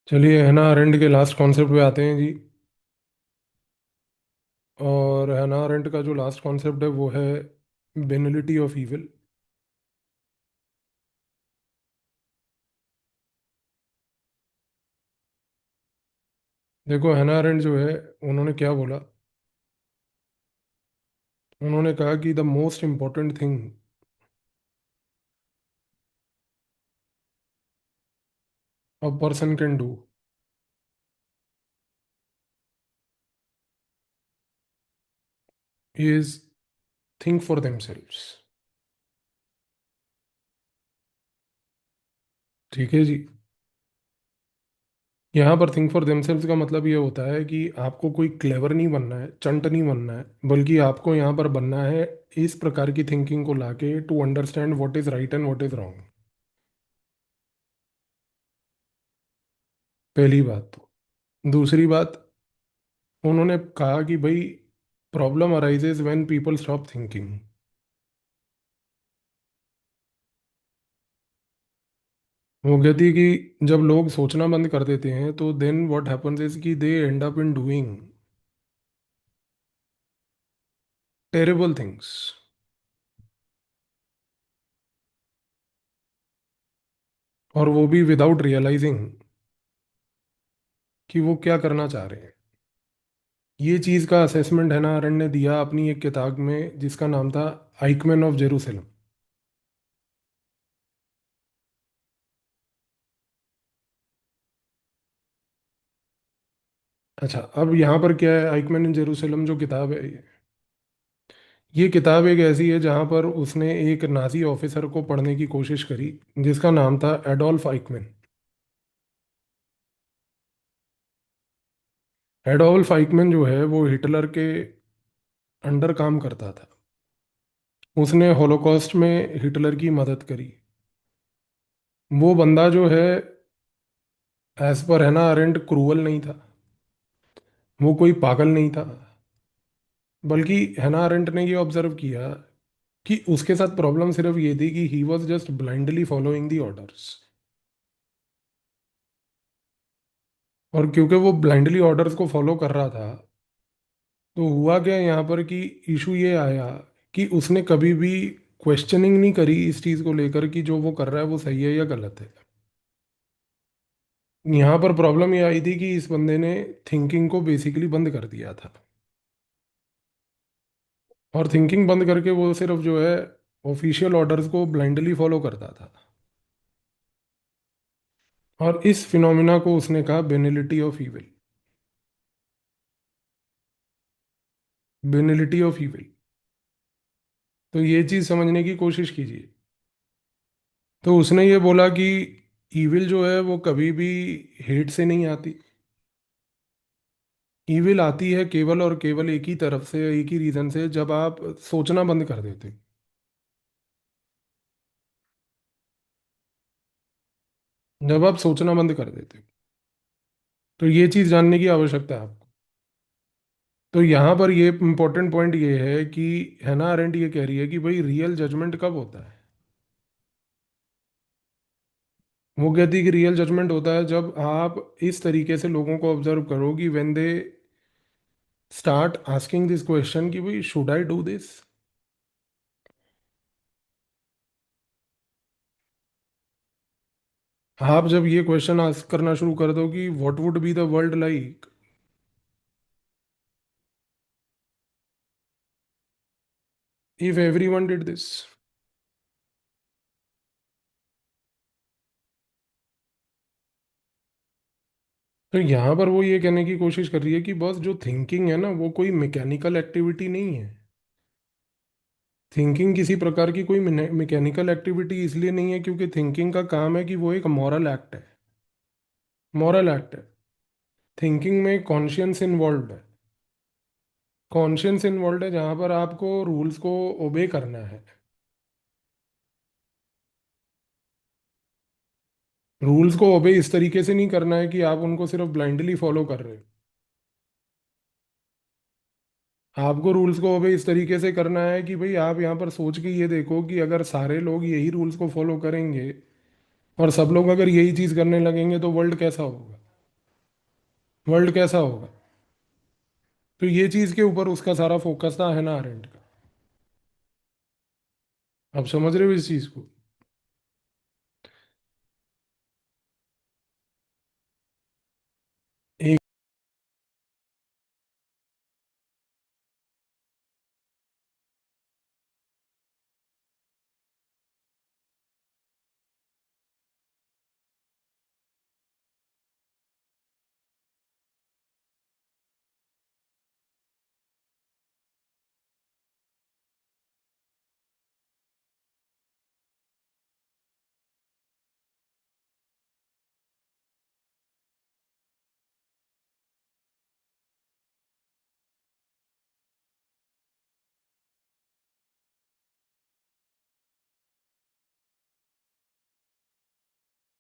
चलिए हैना अरेंड के लास्ट कॉन्सेप्ट पे आते हैं जी। और हैना अरेंड का जो लास्ट कॉन्सेप्ट है वो है बेनिलिटी ऑफ इविल। देखो हैना अरेंड जो है उन्होंने क्या बोला। उन्होंने कहा कि the most important thing a person can do is think for themselves. ठीक है जी। यहाँ पर थिंक फॉर देमसेल्व्स का मतलब ये होता है कि आपको कोई क्लेवर नहीं बनना है, चंट नहीं बनना है, बल्कि आपको यहाँ पर बनना है इस प्रकार की थिंकिंग को लाके to understand what is right and what is wrong. पहली बात तो। दूसरी बात, उन्होंने कहा कि भाई problem arises when people stop thinking. वो कहती है कि जब लोग सोचना बंद कर देते हैं तो देन व्हाट हैपेंस इज कि they end up in doing terrible things. और वो भी विदाउट रियलाइजिंग कि वो क्या करना चाह रहे हैं। ये चीज़ का असेसमेंट है ना अरन ने दिया अपनी एक किताब में जिसका नाम था आइकमैन ऑफ जेरूसलम। अच्छा, अब यहाँ पर क्या है, आइकमैन इन जेरूसलम जो किताब है ये किताब एक ऐसी है जहाँ पर उसने एक नाजी ऑफिसर को पढ़ने की कोशिश करी जिसका नाम था एडोल्फ आइकमैन। एडोल्फ आइकमैन जो है वो हिटलर के अंडर काम करता था। उसने होलोकॉस्ट में हिटलर की मदद करी। वो बंदा जो है एज पर है ना अरेंट क्रूअल नहीं था। वो कोई पागल नहीं था। बल्कि हैना अरेंट ने ये ऑब्जर्व किया कि उसके साथ प्रॉब्लम सिर्फ ये थी कि he was just blindly following the orders. और क्योंकि वो ब्लाइंडली ऑर्डर्स को फॉलो कर रहा था तो हुआ क्या यहाँ पर कि इशू ये आया कि उसने कभी भी क्वेश्चनिंग नहीं करी इस चीज़ को लेकर कि जो वो कर रहा है वो सही है या गलत है। यहाँ पर प्रॉब्लम ये आई थी कि इस बंदे ने थिंकिंग को बेसिकली बंद कर दिया था। और थिंकिंग बंद करके वो सिर्फ जो है ऑफिशियल ऑर्डर्स को ब्लाइंडली फॉलो करता था। और इस फिनोमिना को उसने कहा banality of evil. Banality of evil. तो ये चीज समझने की कोशिश कीजिए। तो उसने ये बोला कि ईविल जो है वो कभी भी हेट से नहीं आती। ईविल आती है केवल और केवल एक ही तरफ से, एक ही रीजन से, जब आप सोचना बंद कर देते हो। जब आप सोचना बंद कर देते हो। तो ये चीज जानने की आवश्यकता है आपको। तो यहाँ पर ये इंपॉर्टेंट पॉइंट ये है कि हैना अरेंट ये कह रही है कि भाई रियल जजमेंट कब होता है। वो कहती है कि रियल जजमेंट होता है जब आप इस तरीके से लोगों को ऑब्जर्व करो कि when they start asking this question कि भाई शुड आई डू दिस। आप जब ये क्वेश्चन आस्क करना शुरू कर दो कि what would be the world like if everyone did this. तो यहाँ पर वो ये कहने की कोशिश कर रही है कि बस जो थिंकिंग है ना वो कोई मैकेनिकल एक्टिविटी नहीं है। थिंकिंग किसी प्रकार की कोई मैकेनिकल एक्टिविटी इसलिए नहीं है क्योंकि थिंकिंग का काम है कि वो एक मॉरल एक्ट है। मॉरल एक्ट है। थिंकिंग में कॉन्शियंस इन्वॉल्व है। कॉन्शियंस इन्वॉल्व है जहां पर आपको रूल्स को ओबे करना है। रूल्स को ओबे इस तरीके से नहीं करना है कि आप उनको सिर्फ ब्लाइंडली फॉलो कर रहे हो। आपको रूल्स को ओबे इस तरीके से करना है कि भाई आप यहाँ पर सोच के ये देखो कि अगर सारे लोग यही रूल्स को फॉलो करेंगे और सब लोग अगर यही चीज करने लगेंगे तो वर्ल्ड कैसा होगा। वर्ल्ड कैसा होगा। तो ये चीज के ऊपर उसका सारा फोकस था है ना अरेंट का। आप समझ रहे हो इस चीज को। एक।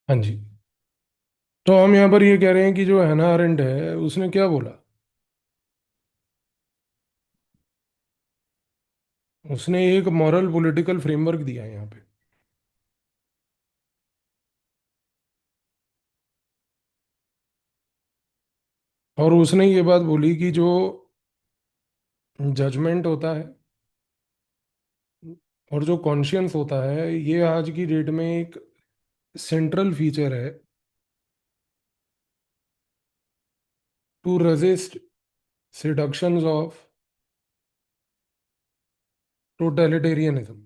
हाँ जी। तो हम यहाँ पर ये कह रहे हैं कि जो हैना अरेंट है उसने क्या बोला। उसने एक मॉरल पॉलिटिकल फ्रेमवर्क दिया है यहाँ पे। और उसने ये बात बोली कि जो जजमेंट होता है और जो कॉन्शियंस होता है ये आज की डेट में एक सेंट्रल फीचर है to resist seductions of totalitarianism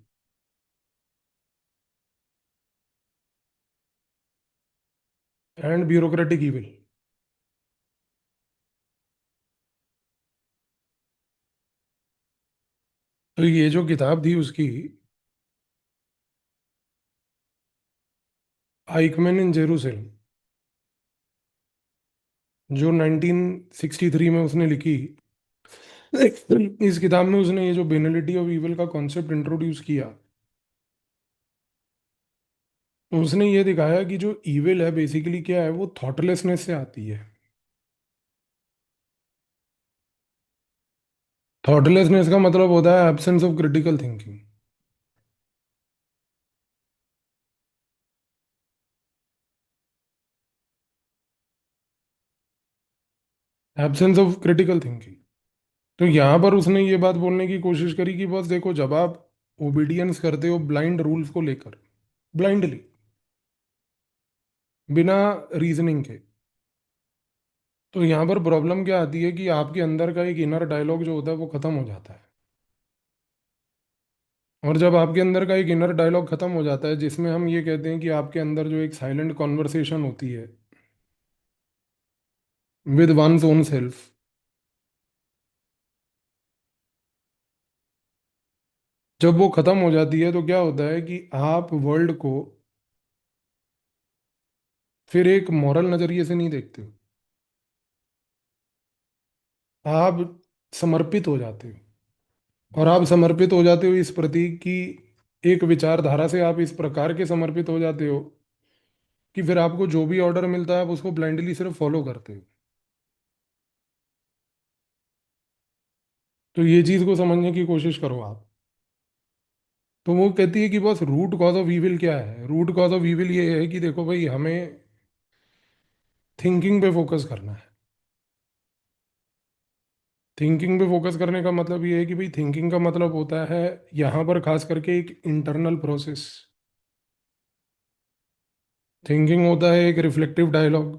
and bureaucratic evil। तो ये जो किताब थी उसकी, आइकमेन इन जेरूसलम, जो 1963 में उसने लिखी। इस किताब में उसने ये जो बेनिलिटी ऑफ इविल का कॉन्सेप्ट इंट्रोड्यूस किया, उसने ये दिखाया कि जो इविल है बेसिकली क्या है, वो थॉटलेसनेस से आती है। थॉटलेसनेस का मतलब होता है absence of critical thinking. Absence of critical thinking. तो यहाँ पर उसने ये बात बोलने की कोशिश करी कि बस देखो, जब आप ओबीडियंस करते हो ब्लाइंड रूल्स को लेकर, ब्लाइंडली, बिना रीजनिंग के, तो यहाँ पर प्रॉब्लम क्या आती है कि आपके अंदर का एक इनर डायलॉग जो होता है वो खत्म हो जाता है। और जब आपके अंदर का एक इनर डायलॉग खत्म हो जाता है, जिसमें हम ये कहते हैं कि आपके अंदर जो एक साइलेंट कॉन्वर्सेशन होती है विद वंस ओन सेल्फ, जब वो खत्म हो जाती है तो क्या होता है कि आप वर्ल्ड को फिर एक मॉरल नजरिए से नहीं देखते हो, आप समर्पित हो जाते हो। और आप समर्पित हो जाते हो इस प्रतीक की एक विचारधारा से, आप इस प्रकार के समर्पित हो जाते हो कि फिर आपको जो भी ऑर्डर मिलता है आप उसको ब्लाइंडली सिर्फ फॉलो करते हो। तो ये चीज को समझने की कोशिश करो आप। तो वो कहती है कि bus route cause of evil क्या है। रूट कॉज ऑफ ईविल ये है कि देखो भाई, हमें थिंकिंग पे फोकस करना है। थिंकिंग पे फोकस करने का मतलब ये है कि भाई, थिंकिंग का मतलब होता है यहाँ पर खास करके एक इंटरनल प्रोसेस। थिंकिंग होता है एक रिफ्लेक्टिव डायलॉग।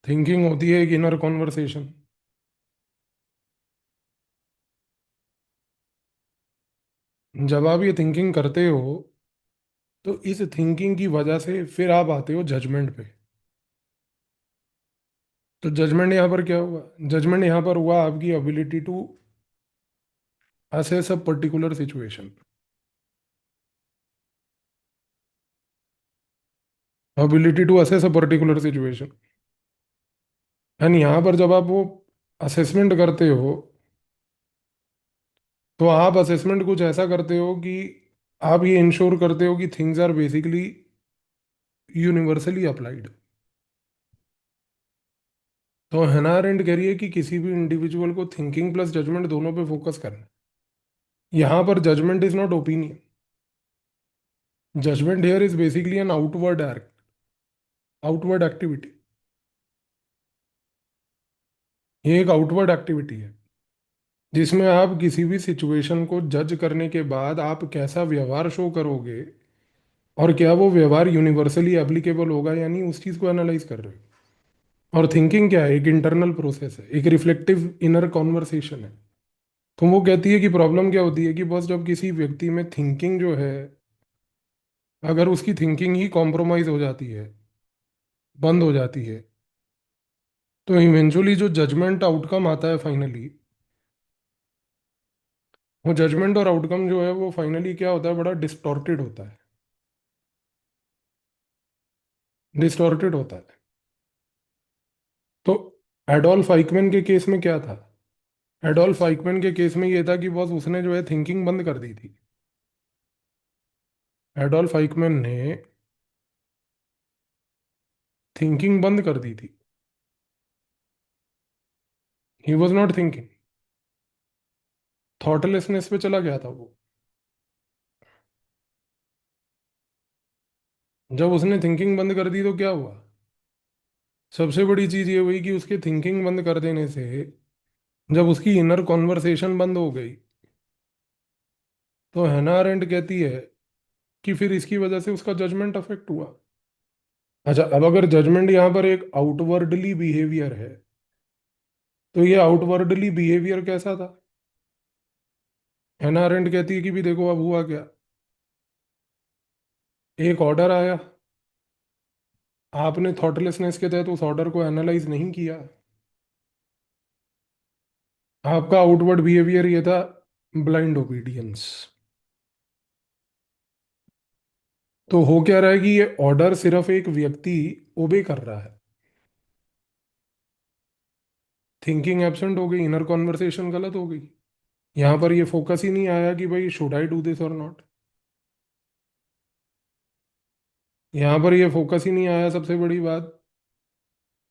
थिंकिंग होती है एक इनर कॉन्वर्सेशन। जब आप ये थिंकिंग करते हो तो इस थिंकिंग की वजह से फिर आप आते हो जजमेंट पे। तो जजमेंट यहाँ पर क्या हुआ। जजमेंट यहाँ पर हुआ आपकी ability to assess a particular situation. Ability to assess a particular situation. And यहाँ पर जब आप वो असेसमेंट करते हो, तो आप असेसमेंट कुछ ऐसा करते हो कि आप ये इंश्योर करते हो कि things are basically universally applied. तो हैना अरेंट कह रही है कि किसी भी इंडिविजुअल को थिंकिंग प्लस जजमेंट दोनों पे फोकस करना है। यहाँ पर judgement is not opinion. Judgement here is basically an outward activity. ये एक आउटवर्ड एक्टिविटी है जिसमें आप किसी भी सिचुएशन को जज करने के बाद आप कैसा व्यवहार शो करोगे और क्या वो व्यवहार यूनिवर्सली एप्लीकेबल होगा या नहीं, उस चीज को एनालाइज कर रहे हो। और थिंकिंग क्या है? एक इंटरनल प्रोसेस है, एक रिफ्लेक्टिव इनर कॉन्वर्सेशन है। तो वो कहती है कि प्रॉब्लम क्या होती है कि बस जब किसी व्यक्ति में थिंकिंग जो है, अगर उसकी थिंकिंग ही कॉम्प्रोमाइज हो जाती है, बंद हो जाती है, तो इवेंचुअली जो जजमेंट आउटकम आता है फाइनली, वो जजमेंट और आउटकम जो है वो फाइनली क्या होता है, बड़ा डिस्टॉर्टेड होता है। डिस्टॉर्टेड होता है। तो एडोल्फ आइकमैन के केस में क्या था? एडोल्फ आइकमैन के केस में ये था कि बस उसने जो है थिंकिंग बंद कर दी थी। एडोल्फ आइकमैन ने थिंकिंग बंद कर दी थी। He was not thinking. Thoughtlessness पे चला गया था वो। जब उसने थिंकिंग बंद कर दी तो क्या हुआ? सबसे बड़ी चीज ये हुई कि उसके थिंकिंग बंद कर देने से जब उसकी इनर कॉन्वर्सेशन बंद हो गई, तो हैना अरेंट कहती है कि फिर इसकी वजह से उसका जजमेंट अफेक्ट हुआ। अच्छा, अब अगर जजमेंट यहाँ पर एक आउटवर्डली बिहेवियर है, तो ये आउटवर्डली बिहेवियर कैसा था? हैना अरेंट कहती है कि भी देखो अब हुआ क्या। एक ऑर्डर आया, आपने थॉटलेसनेस के तहत उस ऑर्डर को एनालाइज नहीं किया, आपका आउटवर्ड बिहेवियर ये था, ब्लाइंड ओबीडियंस। तो हो क्या रहा है कि ये ऑर्डर सिर्फ एक व्यक्ति ओबे कर रहा है। थिंकिंग एब्सेंट हो गई, इनर कॉन्वर्सेशन गलत हो गई। यहां पर ये फोकस ही नहीं आया कि भाई शुड आई डू दिस और नॉट। यहां पर ये फोकस ही नहीं आया, सबसे बड़ी बात,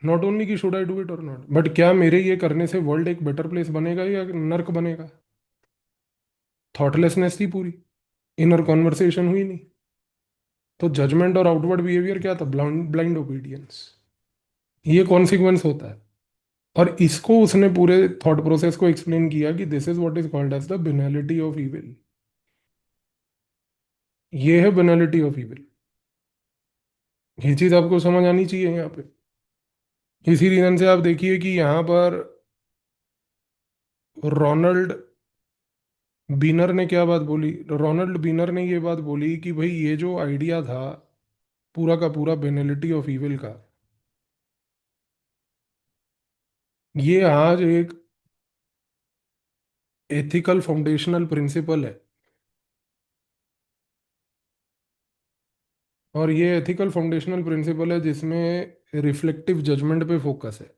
नॉट ओनली कि शुड आई डू इट और नॉट, बट क्या मेरे ये करने से वर्ल्ड एक बेटर प्लेस बनेगा या नर्क बनेगा। थॉटलेसनेस थी पूरी, इनर कॉन्वर्सेशन हुई नहीं। तो जजमेंट और आउटवर्ड बिहेवियर क्या था? Blind blind obedience. ये कॉन्सिक्वेंस होता है। और इसको उसने पूरे थॉट प्रोसेस को एक्सप्लेन किया कि this is what is called as the banality of evil. ये है बिनैलिटी ऑफ इविल। ये चीज आपको समझ आनी चाहिए यहाँ पे। इसी रीजन से आप देखिए कि यहाँ पर रोनाल्ड बीनर ने क्या बात बोली। रोनाल्ड बीनर ने ये बात बोली कि भाई ये जो आइडिया था पूरा का पूरा बेनेलिटी ऑफ इविल का, ये आज एक एथिकल फाउंडेशनल प्रिंसिपल है। और ये एथिकल फाउंडेशनल प्रिंसिपल है जिसमें रिफ्लेक्टिव जजमेंट पे फोकस है।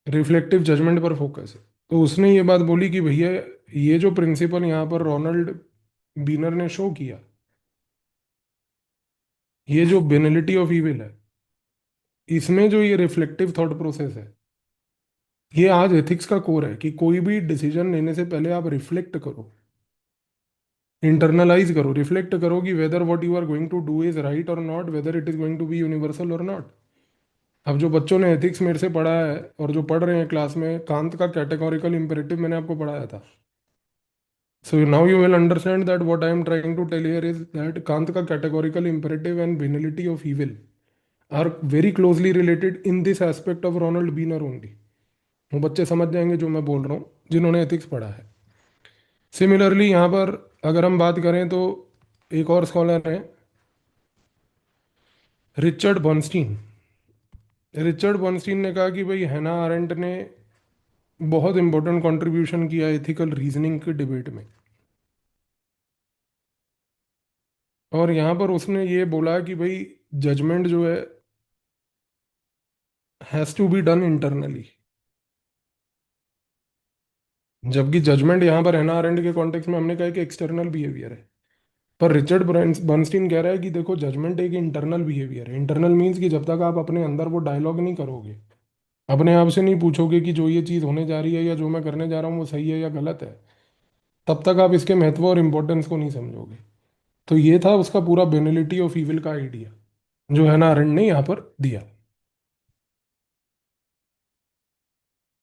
रिफ्लेक्टिव जजमेंट पर फोकस है। तो उसने ये बात बोली कि भैया ये जो प्रिंसिपल यहाँ पर रोनाल्ड बीनर ने शो किया, ये जो बेनेलिटी ऑफ इविल है, इसमें जो ये रिफ्लेक्टिव थॉट प्रोसेस है, ये आज एथिक्स का कोर है कि कोई भी डिसीजन लेने से पहले आप रिफ्लेक्ट करो, इंटरनलाइज करो, रिफ्लेक्ट करो कि whether what you are going to do is right और not, whether it is going to be universal और नॉट। अब जो बच्चों ने एथिक्स मेरे से पढ़ा है और जो पढ़ रहे हैं क्लास में, कांत का कैटेगोरिकल इंपेरेटिव मैंने आपको पढ़ाया था। So now you will understand that what I am trying to tell here is that Kant का categorical imperative and banality of evil are very closely related in this aspect of Ronald Beiner only. वो बच्चे समझ जाएंगे जो मैं बोल रहा हूँ जिन्होंने एथिक्स पढ़ा है। सिमिलरली यहाँ पर अगर हम बात करें तो एक और स्कॉलर हैं, रिचर्ड बर्नस्टीन। रिचर्ड बर्नस्टीन ने कहा कि भाई हैना अरेंट ने बहुत इंपॉर्टेंट कंट्रीब्यूशन किया एथिकल रीजनिंग के डिबेट में। और यहाँ पर उसने ये बोला कि भाई जजमेंट जो है has to be done internally. जबकि जजमेंट यहाँ पर हैना अरेंट के कॉन्टेक्स्ट में हमने कहा कि एक्सटर्नल बिहेवियर है। पर रिचर्ड बर्नस्टीन कह रहा है कि देखो जजमेंट एक इंटरनल बिहेवियर है। इंटरनल मीन्स कि जब तक आप अपने अंदर वो डायलॉग नहीं करोगे, अपने आप से नहीं पूछोगे कि जो ये चीज़ होने जा रही है या जो मैं करने जा रहा हूँ वो सही है या गलत है, तब तक आप इसके महत्व और इम्पोर्टेंस को नहीं समझोगे। तो ये था उसका पूरा बेनिलिटी ऑफ ईविल का आइडिया, जो है ना अरंड ने यहाँ पर दिया।